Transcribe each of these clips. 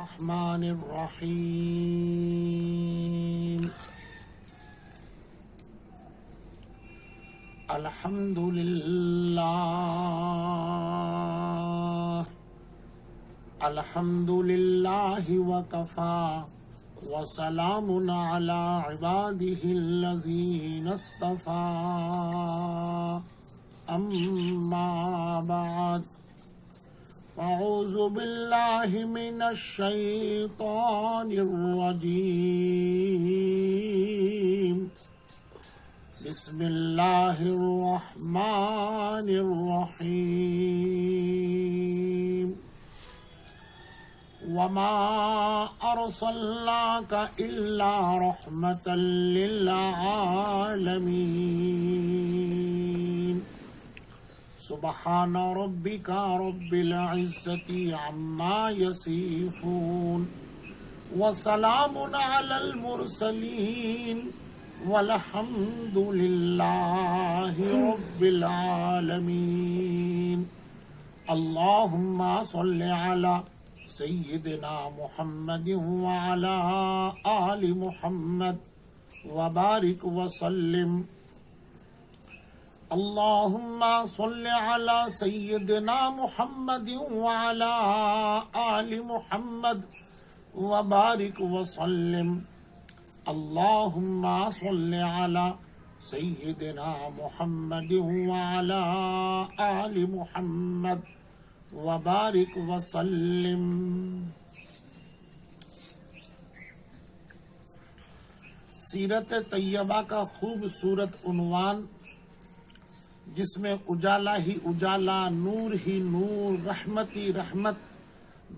الرحمن الرحيم الحمد لله وكفى وسلام على عباده الذين اصطفى أما بعد أعوذ بالله من الشيطان الرجيم بسم الله الرحمن الرحيم وما أرسلناك إلا رحمة للعالمين سبحان ربك رب العزة عما يصفون وسلام على المرسلين والحمد لله رب العالمين اللهم صل على سيدنا محمد وعلى آل محمد وبارك وسلم اللهم صل على سيدنا محمد وعلى آل محمد وبارك وسلم اللهم صل على سيدنا محمد وعلى آل محمد وبارك وسلم سیرت طیبہ کا خوبصورت عنوان جس میں اجالا ہی اجالا، نور ہی نور، رحمت ہی رحمت،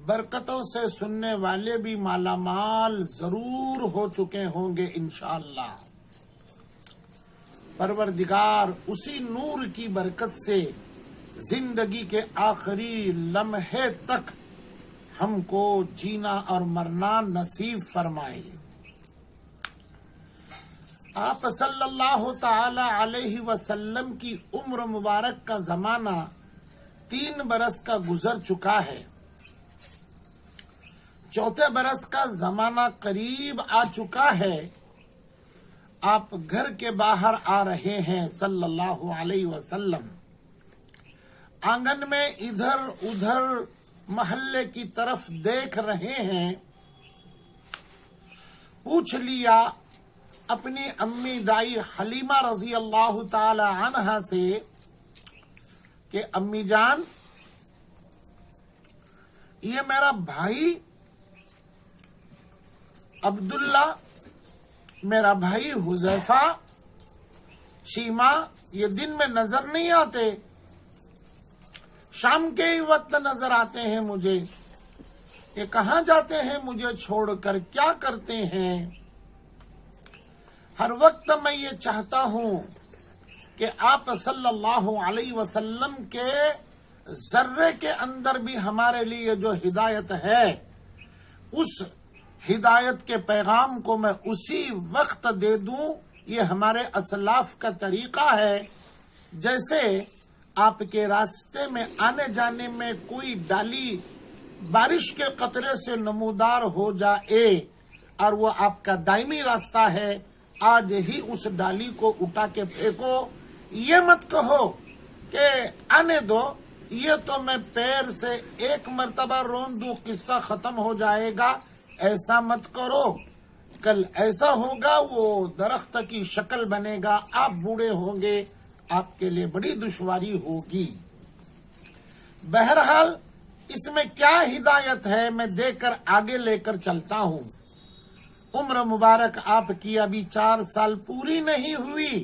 برکتوں سے سننے والے بھی مالا مال ضرور ہو چکے ہوں گے انشاءاللہ۔ پروردگار اسی نور کی برکت سے زندگی کے آخری لمحے تک ہم کو جینا اور مرنا نصیب فرمائے۔ آپ صلی اللہ تعالی علیہ وسلم کی عمر مبارک کا زمانہ 3 برس کا گزر چکا ہے، 4تھے برس کا زمانہ قریب آ چکا ہے۔ آپ گھر کے باہر آ رہے ہیں صلی اللہ علیہ وسلم، آنگن میں ادھر ادھر محلے کی طرف دیکھ رہے ہیں۔ پوچھ لیا اپنی امی دائی حلیمہ رضی اللہ تعالی عنہا سے کہ امی جان، یہ میرا بھائی عبداللہ، میرا بھائی حذیفہ، شیما یہ دن میں نظر نہیں آتے، شام کے ہی وقت نظر آتے ہیں مجھے، یہ کہاں جاتے ہیں مجھے چھوڑ کر، کیا کرتے ہیں؟ ہر وقت میں یہ چاہتا ہوں کہ آپ صلی اللہ علیہ وسلم کے ذرے کے اندر بھی ہمارے لیے جو ہدایت ہے، اس ہدایت کے پیغام کو میں اسی وقت دے دوں۔ یہ ہمارے اسلاف کا طریقہ ہے۔ جیسے آپ کے راستے میں آنے جانے میں کوئی ڈالی بارش کے قطرے سے نمودار ہو جائے اور وہ آپ کا دائمی راستہ ہے، آج ہی اس ڈالی کو اٹھا کے پھینکو۔ یہ مت کہو کہ آنے دو، یہ تو میں پیر سے 1 مرتبہ رون دوں قصہ ختم ہو جائے گا، ایسا مت کرو۔ کل ایسا ہوگا وہ درخت کی شکل بنے گا، آپ بوڑھے ہوں گے، آپ کے لیے بڑی دشواری ہوگی۔ بہرحال اس میں کیا ہدایت ہے میں دے کر آگے لے کر چلتا ہوں۔ عمر مبارک آپ کی ابھی 4 سال پوری نہیں ہوئی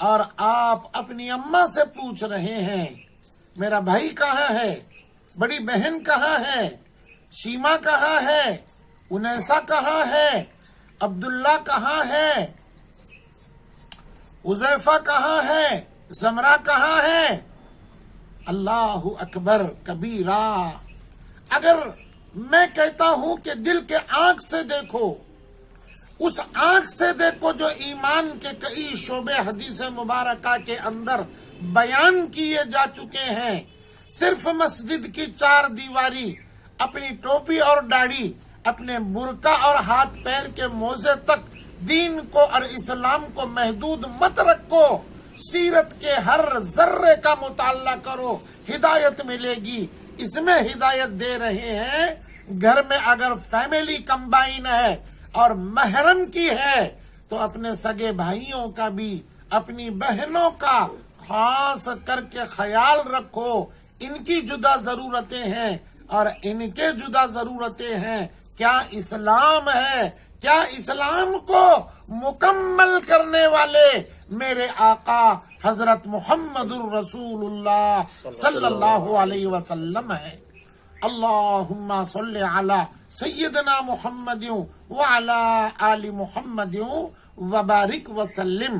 اور آپ اپنی اماں سے پوچھ رہے ہیں میرا بھائی کہاں ہے، بڑی بہن کہاں ہے، شیما کہاں ہے، انیسا کہاں ہے، عبداللہ کہاں ہے، حذیفہ کہاں ہے، زمرہ کہاں ہے۔ اللہ اکبر کبیرہ۔ اگر میں کہتا ہوں کہ دل کے آنکھ سے دیکھو، اس آنکھ سے دیکھو جو ایمان کے کئی شعبے حدیث مبارکہ کے اندر بیان کیے جا چکے ہیں، صرف مسجد کی 4 دیواری اپنی ٹوپی اور داڑھی، اپنے برقع اور ہاتھ پیر کے موزے تک دین کو اور اسلام کو محدود مت رکھو، سیرت کے ہر ذرے کا مطالعہ کرو، ہدایت ملے گی۔ اس میں ہدایت دے رہے ہیں، گھر میں اگر فیملی کمبائن ہے اور محرم کی ہے تو اپنے سگے بھائیوں کا بھی، اپنی بہنوں کا خاص کر کے خیال رکھو، ان کی جدا ضرورتیں ہیں اور ان کے جدا ضرورتیں ہیں۔ کیا اسلام ہے؟ کیا اسلام کو مکمل کرنے والے میرے آقا حضرت محمد الرسول اللہ صلی اللہ علیہ وسلم ہے۔ اللہم صلی علی سیدنا محمد وعلی آل محمد وبارک وسلم۔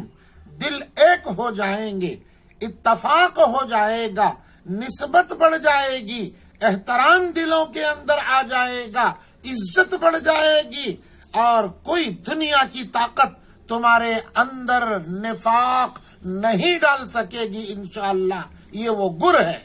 دل ایک ہو جائیں گے، اتفاق ہو جائے گا، نسبت بڑھ جائے گی، احترام دلوں کے اندر آ جائے گا، عزت بڑھ جائے گی، اور کوئی دنیا کی طاقت تمہارے اندر نفاق نہیں ڈال سکے گی انشاءاللہ۔ یہ وہ گر ہے۔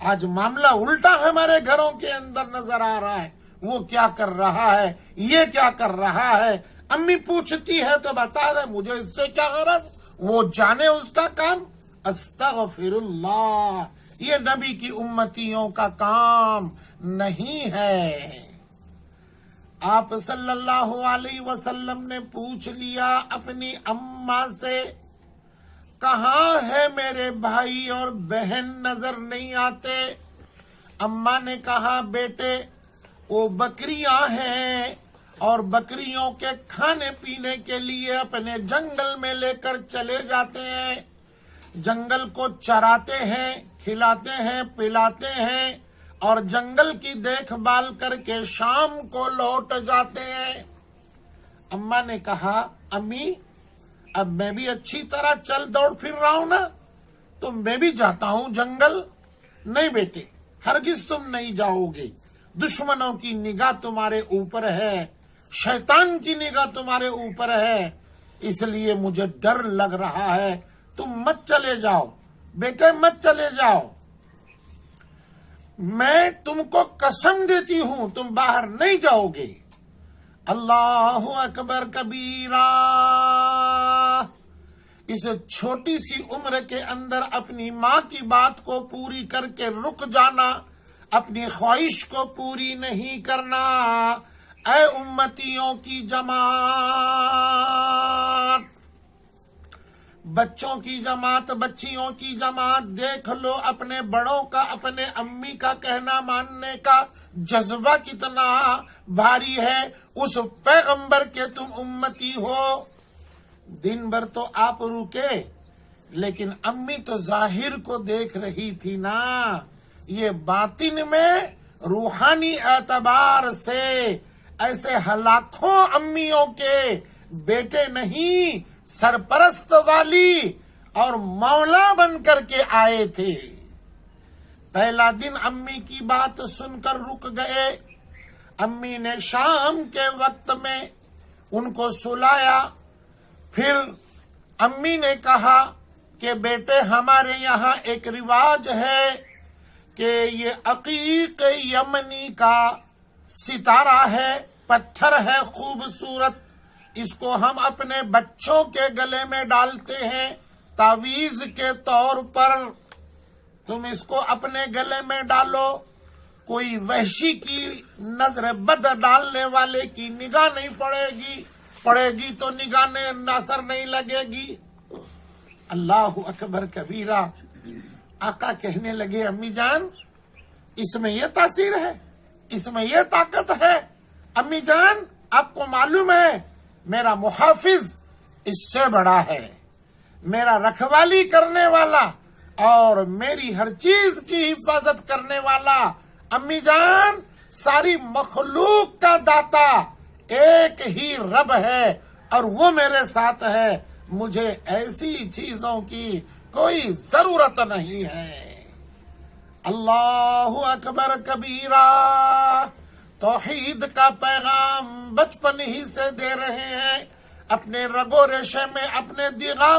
آج معاملہ الٹا ہمارے گھروں کے اندر نظر آ رہا ہے۔ وہ کیا کر رہا ہے، یہ کیا کر رہا ہے، امی پوچھتی ہے تو بتا دے، مجھے اس سے کیا غرض، وہ جانے اس کا کام۔ استغفر اللہ، یہ نبی کی امتیوں کا کام نہیں ہے۔ آپ صلی اللہ علیہ وسلم نے پوچھ لیا اپنی اماں سے، کہاں ہے میرے بھائی اور بہن، نظر نہیں آتے؟ اماں نے کہا، بیٹے وہ بکریاں ہیں اور بکریوں کے کھانے پینے کے لیے اپنے جنگل میں لے کر چلے جاتے ہیں، جنگل کو چراتے ہیں، کھلاتے ہیں، پلاتے ہیں اور جنگل کی دیکھ بھال کر کے شام کو لوٹ جاتے ہیں۔ اماں نے کہا، امی اب میں بھی اچھی طرح چل دوڑ پھر رہا ہوں نا، تو میں بھی جاتا ہوں جنگل۔ نہیں بیٹے، ہرگز تم نہیں جاؤ گے، دشمنوں کی نگاہ تمہارے اوپر ہے، شیطان کی نگاہ تمہارے اوپر ہے، اس لیے مجھے ڈر لگ رہا ہے، تم مت چلے جاؤ بیٹے، مت چلے جاؤ، میں تم کو قسم دیتی ہوں تم باہر نہیں جاؤ گے۔ اللہ اکبر کبیرہ۔ اس چھوٹی سی عمر کے اندر اپنی ماں کی بات کو پوری کر کے رک جانا، اپنی خواہش کو پوری نہیں کرنا۔ اے امتیوں کی جماعت، بچوں کی جماعت، بچیوں کی جماعت، دیکھ لو اپنے بڑوں کا، اپنے امی کا کہنا ماننے کا جذبہ کتنا بھاری ہے۔ اس پیغمبر کے تم امتی ہو۔ دن بھر تو آپ رکے، لیکن امی تو ظاہر کو دیکھ رہی تھی نا، یہ باطن میں روحانی اعتبار سے ایسے لاکھوں امیوں کے بیٹے نہیں، سرپرست والی اور مولا بن کر کے آئے تھے۔ پہلا دن امی کی بات سن کر رک گئے۔ امی نے شام کے وقت میں ان کو سلایا، پھر امی نے کہا کہ بیٹے ہمارے یہاں ایک رواج ہے کہ یہ عقیق یمنی کا ستارہ ہے، پتھر ہے خوبصورت، اس کو ہم اپنے بچوں کے گلے میں ڈالتے ہیں تعویذ کے طور پر، تم اس کو اپنے گلے میں ڈالو، کوئی وحشی کی نظر بد ڈالنے والے کی نگاہ نہیں پڑے گی تو نگاہ اثر نہیں لگے گی۔ اللہ اکبر کبیرہ۔ آقا کہنے لگے، امی جان اس میں یہ تاثیر ہے، اس میں یہ طاقت ہے۔ امی جان آپ کو معلوم ہے میرا محافظ اس سے بڑا ہے، میرا رکھوالی کرنے والا اور میری ہر چیز کی حفاظت کرنے والا، امی جان ساری مخلوق کا داتا ایک ہی رب ہے اور وہ میرے ساتھ ہے، مجھے ایسی چیزوں کی کوئی ضرورت نہیں ہے۔ اللہ اکبر کبیرہ۔ توحید کا پیغام بچپن ہی سے دے رہے ہیں، اپنے رگو ریشے میں، اپنے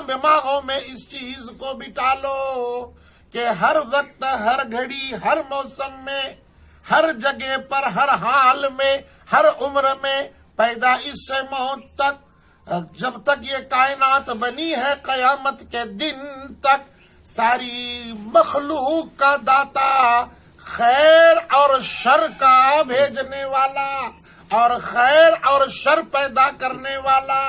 دماغوں میں اس چیز کو بٹا لو کہ ہر وقت، ہر گھڑی، ہر موسم میں، ہر جگہ پر، ہر حال میں، ہر عمر میں، پیدائش سے موت تک، جب تک یہ کائنات بنی ہے قیامت کے دن تک، ساری مخلوق کا داتا، خیر اور شر کا بھیجنے والا اور خیر اور شر پیدا کرنے والا،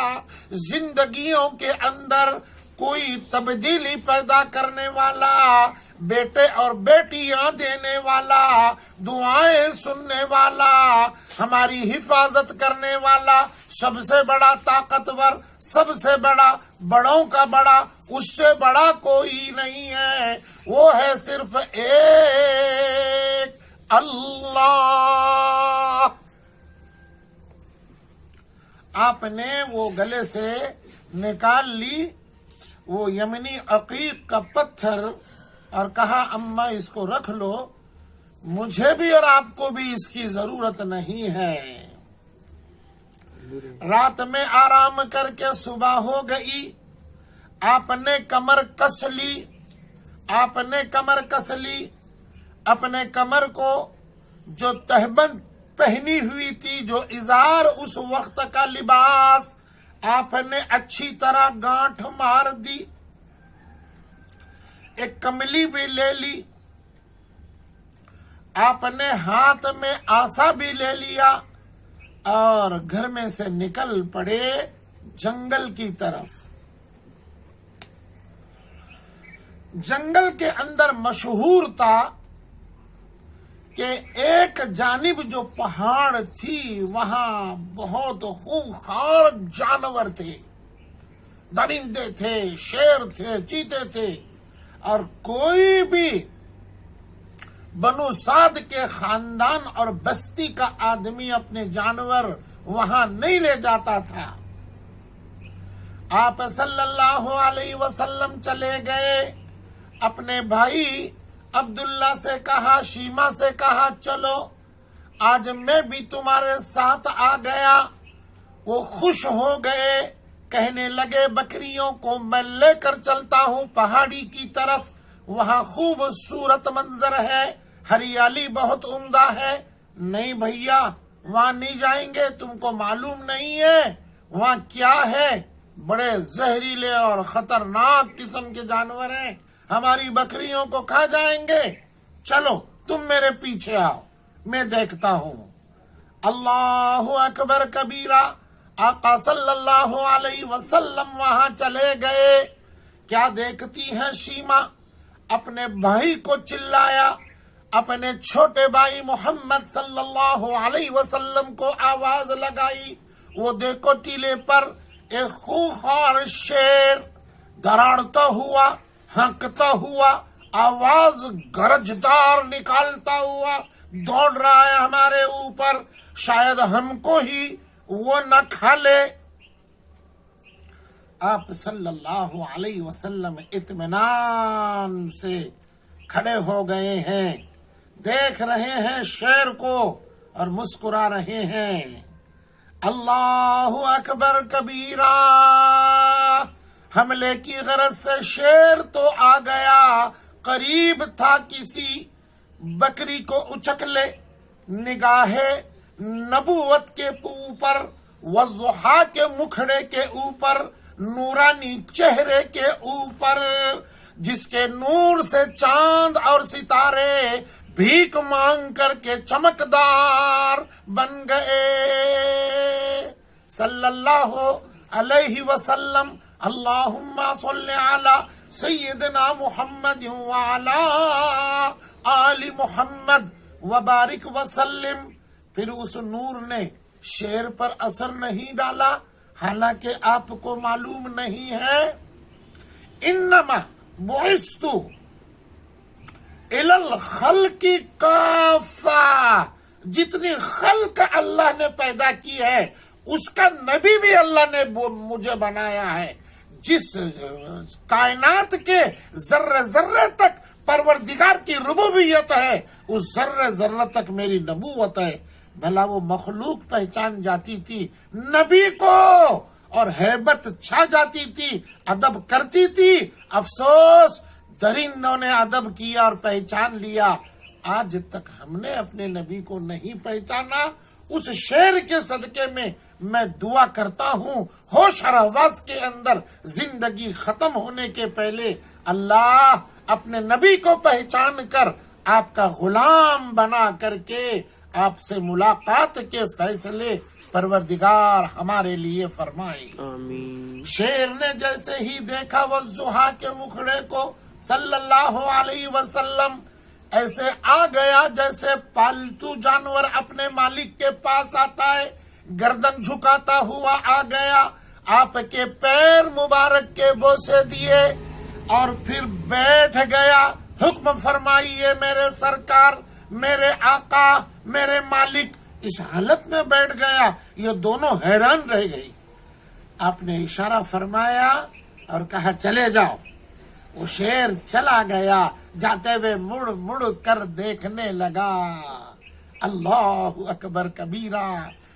زندگیوں کے اندر کوئی تبدیلی پیدا کرنے والا، بیٹے اور بیٹیاں دینے والا، دعائیں سننے والا، ہماری حفاظت کرنے والا، سب سے بڑا طاقتور، سب سے بڑا، بڑوں کا بڑا، اس سے بڑا کوئی نہیں ہے، وہ ہے صرف ایک اللہ۔ آپ نے وہ گلے سے نکال لی وہ یمنی عقیق کا پتھر اور کہا اماں اس کو رکھ لو، مجھے بھی اور آپ کو بھی اس کی ضرورت نہیں ہے۔ رات میں آرام کر کے صبح ہو گئی، آپ نے کمر کس لی، آپ نے کمر کس لی، اپنے کمر کو جو تہبند پہنی ہوئی تھی، جو ازار اس وقت کا لباس، آپ نے اچھی طرح گانٹھ مار دی، ایک کملی بھی لے لی، آپ نے ہاتھ میں آسا بھی لے لیا اور گھر میں سے نکل پڑے جنگل کی طرف۔ جنگل کے اندر مشہور تھا کہ ایک جانب جو پہاڑ تھی وہاں بہت خوفناک جانور تھے، درندے تھے، شیر تھے، چیتے تھے، اور کوئی بھی بنو سعد کے خاندان اور بستی کا آدمی اپنے جانور وہاں نہیں لے جاتا تھا۔ آپ صلی اللہ علیہ وسلم چلے گئے، اپنے بھائی عبداللہ سے کہا، شیما سے کہا چلو آج میں بھی تمہارے ساتھ آ گیا۔ وہ خوش ہو گئے، کہنے لگے بکریوں کو میں لے کر چلتا ہوں پہاڑی کی طرف، وہاں خوبصورت منظر ہے، ہریالی بہت عمدہ ہے۔ نہیں بھیا وہاں نہیں جائیں گے، تم کو معلوم نہیں ہے وہاں کیا ہے، بڑے زہریلے اور خطرناک قسم کے جانور ہیں، ہماری بکریوں کو کھا جائیں گے، چلو تم میرے پیچھے آؤ میں دیکھتا ہوں۔ اللہ اکبر کبیرہ، آقا صلی اللہ علیہ وسلم وہاں چلے گئے۔ کیا دیکھتی ہیں شیما؟ اپنے بھائی کو چلایا، اپنے چھوٹے بھائی محمد صلی اللہ علیہ وسلم کو آواز لگائی۔ وہ دیکھو ٹیلے پر ایک خوفناک شیر دراڑتا ہوا، ہنکتا ہوا، آواز گرجدار نکالتا ہوا دوڑ رہا ہے ہمارے اوپر، شاید ہم کو ہی وہ نہ کھا لے۔ آپ صلی اللہ علیہ وسلم اطمینان سے کھڑے ہو گئے ہیں، دیکھ رہے ہیں شیر کو اور مسکرا رہے ہیں۔ اللہ اکبر کبیرہ، حملے کی غرض سے شیر تو آ گیا، قریب تھا کسی بکری کو اچک لے، نگاہ نبوت کے اوپر، والضحیٰ کے مکھڑے کے اوپر، نورانی چہرے کے اوپر، جس کے نور سے چاند اور ستارے بھیک مانگ کر کے چمکدار بن گئے۔ صلی اللہ علیہ وسلم، اللہم صلی علی سیدنا محمد وعلی آل محمد وبارک وسلم۔ پھر اس نور نے شیر پر اثر نہیں ڈالا، حالانکہ آپ کو معلوم نہیں ہے انما بعثت الی الخلق کافہ، جتنی خلق اللہ نے پیدا کی ہے اس کا نبی بھی اللہ نے مجھے بنایا ہے۔ جس کائنات کے ذرے ذرے تک پروردگار کی ربوبیت ہے، اس ذرے ذرے تک میری نبوت ہے۔ بھلا وہ مخلوق پہچان جاتی تھی نبی کو اور ہیبت چھا جاتی تھی، ادب کرتی تھی، افسوس درندوں نے ادب کیا اور پہچان لیا۔ آج تک ہم نے اپنے نبی کو نہیں پہچانا، اس شعر کے صدقے میں دعا کرتا ہوں ہوش اور حواس کے اندر زندگی ختم ہونے کے پہلے اللہ اپنے نبی کو پہچان کر آپ کا غلام بنا کر کے آپ سے ملاقات کے فیصلے پروردگار ہمارے لیے فرمائے۔ آمین۔ شیر نے جیسے ہی دیکھا والضحیٰ کے مکھڑے کو صلی اللہ علیہ وسلم، ایسے آ گیا جیسے پالتو جانور اپنے مالک کے پاس آتا ہے، گردن جھکاتا ہوا آ گیا، آپ کے پیر مبارک کے بوسے دیے اور پھر بیٹھ گیا۔ حکم فرمائیے میرے سرکار، میرے آقا، میرے مالک، اس حالت میں بیٹھ گیا، یہ دونوں حیران رہ گئی۔ آپ نے اشارہ فرمایا اور کہا چلے جاؤ۔ وہ شیر چلا گیا، جاتے ہوئے مڑ مڑ کر دیکھنے لگا۔ اللہ اکبر کبیرہ۔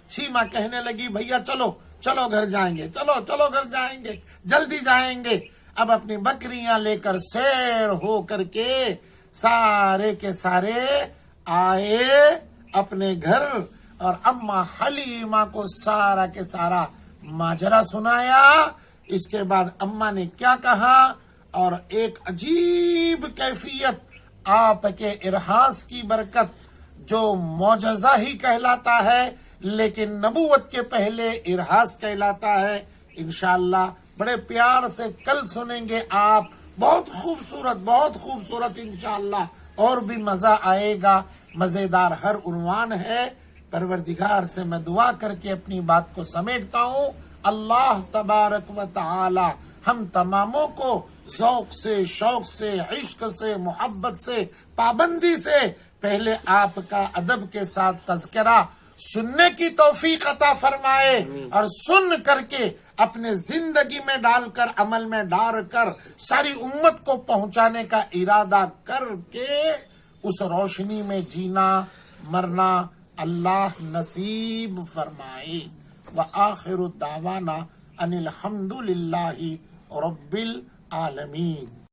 شیما کہنے لگی بھیا چلو چلو گھر جائیں گے، چلو چلو گھر جائیں گے، جلدی جائیں گے۔ اب اپنی بکریاں لے کر سیر ہو کر کے سارے کے سارے آئے اپنے گھر، اور اما حلیمہ کو سارا کے سارا ماجرا سنایا۔ اس کے بعد اما نے کیا کہا، اور ایک عجیب کیفیت آپ کے ارحاس کی برکت، جو معجزہ ہی کہلاتا ہے لیکن نبوت کے پہلے ارحاس کہلاتا ہے، انشاءاللہ بڑے پیار سے کل سنیں گے آپ۔ بہت خوبصورت انشاءاللہ، اور بھی مزہ آئے گا، مزیدار ہر عنوان ہے۔ پروردگار سے میں دعا کر کے اپنی بات کو سمیٹتا ہوں۔ اللہ تبارک و تعالی ہم تماموں کو ذوق سے، شوق سے، عشق سے، محبت سے، پابندی سے پہلے آپ کا ادب کے ساتھ تذکرہ سننے کی توفیق عطا فرمائے، اور سن کر کے اپنے زندگی میں ڈال کر، عمل میں ڈال کر ساری امت کو پہنچانے کا ارادہ کر کے اس روشنی میں جینا مرنا اللہ نصیب فرمائے۔ وآخر دعوانا ان الحمد للہ رب العالمین۔